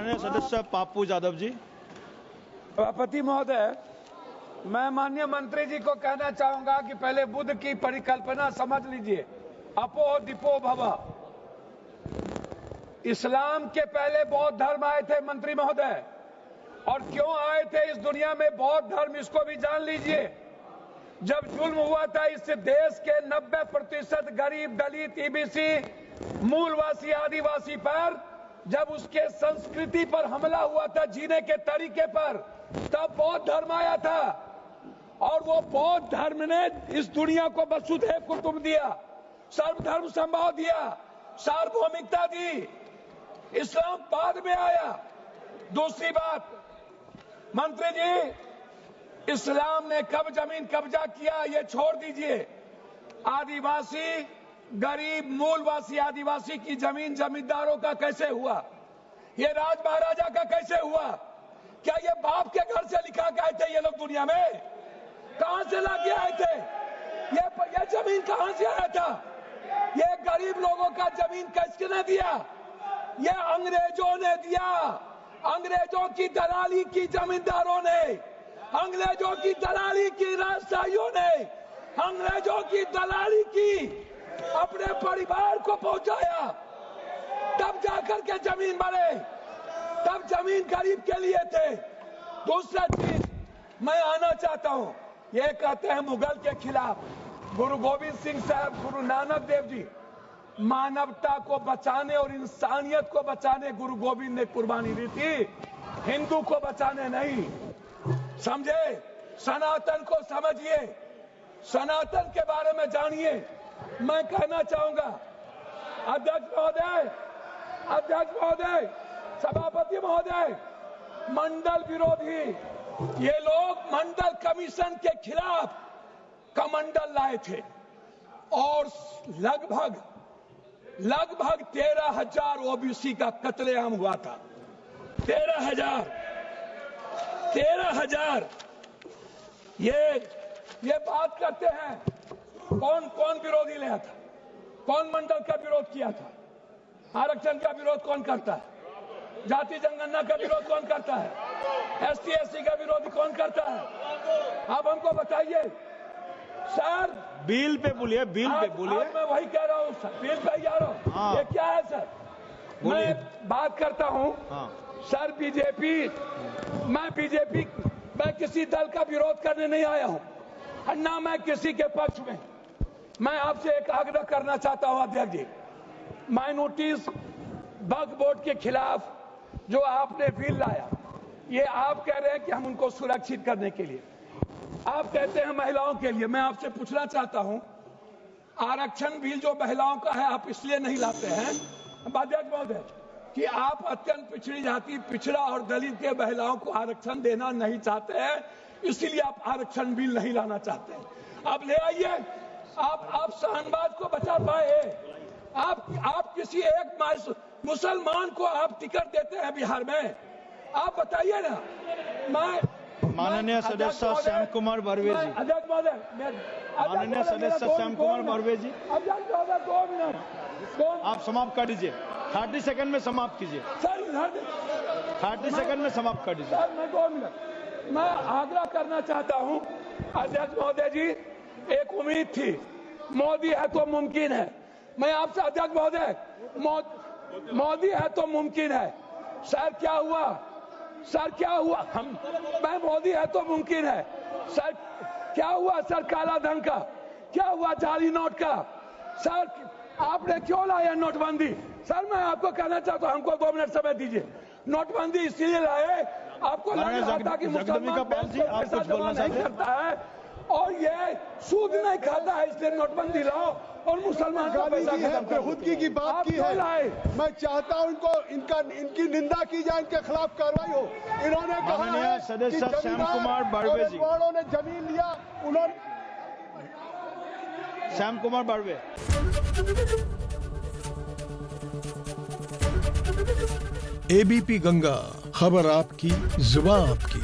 माननीय सदस्य पाप्पू यादव जी। सभापति महोदय, मैं माननीय मंत्री जी को कहना चाहूंगा कि पहले बुद्ध की परिकल्पना समझ लीजिए, अपो दिपो भव। इस्लाम के पहले बौद्ध धर्म आए थे मंत्री महोदय, और क्यों आए थे इस दुनिया में बौद्ध धर्म, इसको भी जान लीजिए। जब जुल्म हुआ था इस देश के 90% गरीब, दलित, ईबीसी, मूलवासी, आदिवासी पर, जब उसके संस्कृति पर हमला हुआ था, जीने के तरीके पर, तब बौद्ध धर्म आया था। और वो बौद्ध धर्म ने इस दुनिया को वसुधैव कुटुंब दिया, सर्वधर्म समभाव दिया, सार्वभौमिकता दी। इस्लाम बाद में आया। दूसरी बात, मंत्री जी, इस्लाम ने कब जमीन कब्जा किया ये छोड़ दीजिए। आदिवासी, गरीब, मूलवासी आदिवासी की जमीन जमींदारों का कैसे हुआ? ये राज महाराजा का कैसे हुआ? क्या ये बाप के घर से लिखा के आए थे ये लोग दुनिया में? कहां से लाके आए थे? ये जमीन कहां से आया था? ये गरीब लोगों का जमीन किसने दिया? ये अंग्रेजों ने दिया। अंग्रेजों की दलाली की जमींदारों ने, अंग्रेजों की दलाली की राजशाहियों ने, अंग्रेजों की दलाली की अपने परिवार को पहुंचाया, तब जाकर के जमीन बने, तब जमीन गरीब के लिए थे। दूसरा चीज मैं आना चाहता हूं, ये कहते हैं मुगल के खिलाफ। गुरु गोविंद सिंह साहब, गुरु नानक देव जी, मानवता को बचाने और इंसानियत को बचाने गुरु गोविंद ने कुर्बानी दी थी, हिंदू को बचाने नहीं। समझे? सनातन को समझिए, सनातन के बारे में जानिए। मैं कहना चाहूंगा, अध्यक्ष महोदय, अध्यक्ष महोदय, सभापति महोदय, मंडल विरोधी, ये लोग मंडल कमीशन के खिलाफ कमंडल लाए थे और लगभग 13,000 ओबीसी का कत्लेआम हुआ था। 13,000। ये बात करते हैं, कौन विरोधी लाया था? कौन मंडल का विरोध किया था? आरक्षण का विरोध कौन करता है? जाति जनगणना का विरोध कौन करता है? एसटी एससी का विरोध कौन करता है? आप हमको बताइए सर। बिल पे बोलिए, बिल पे बोलिए। मैं वही कह रहा हूँ सर, बिल पे जा रहा हूँ। हाँ। ये क्या है सर? मैं बात करता हूँ। हाँ। सर मैं किसी दल का विरोध करने नहीं आया हूँ, ना मैं किसी के पक्ष में। मैं आपसे एक आग्रह करना चाहता हूँ अध्यक्ष जी, माइनॉरिटीज वक्फ बोर्ड के खिलाफ जो आपने बिल लाया, ये आप कह रहे हैं कि हम उनको सुरक्षित करने के लिए, आप कहते हैं महिलाओं के लिए। मैं आपसे पूछना चाहता हूं, आरक्षण बिल जो महिलाओं का है आप इसलिए नहीं लाते हैं अध्यक्ष महोदय कि आप अत्यंत पिछड़ी जाति, पिछड़ा और दलित के महिलाओं को आरक्षण देना नहीं चाहते हैं, इसीलिए आप आरक्षण बिल नहीं लाना चाहते हैं। आप ले आइए। आप शाहनवाज को बचा पाए। आप किसी एक मुसलमान को आप टिकट देते हैं बिहार में? आप बताइए ना। माननीय सदस्य श्याम कुमार बर्वे जी। अध्यक्ष महोदय, माननीय सदस्य श्याम कुमार बर्वे जी, अध्यक्ष महोदय 2 मिनट। आप समाप्त कर दीजिए। 30 सेकंड में समाप्त कीजिए। सर 30 सेकंड में समाप्त कर दीजिए। सर मैं 2 मिनट मैं आग्रह करना चाहता हूं अध्यक्ष महोदय जी। एक उम्मीद थी, मोदी है तो मुमकिन है। मैं आपसे अध्यक्ष महोदय, मोदी है तो मुमकिन है। सर क्या हुआ? सर क्या हुआ? मैं मोदी है तो मुमकिन है। सर क्या हुआ? सर काला धन का क्या हुआ? जाली नोट का? सर आपने क्यों लाया नोटबंदी? सर मैं आपको कहना चाहता हूं, हमको 2 मिनट समय दीजिए। नोटबंदी इसलिए लाए, आपको लग रहा था कि मुसलमान पैसा जमा नहीं करता है और ये सूद नहीं खाता है, इसलिए नोटबंदी लाओ और मुसलमान का पैसा बेहूदगी की बात की है। मैं चाहता हूं इनकी निंदा की जाए, इनके खिलाफ कार्रवाई हो। इन्होंने कहा है सदस्य श्याम कुमार बर्वे जी, ने जमीन लिया, उन्होंने श्याम कुमार बर्वे। एबीपी गंगा, खबर आपकी, जुबान आपकी।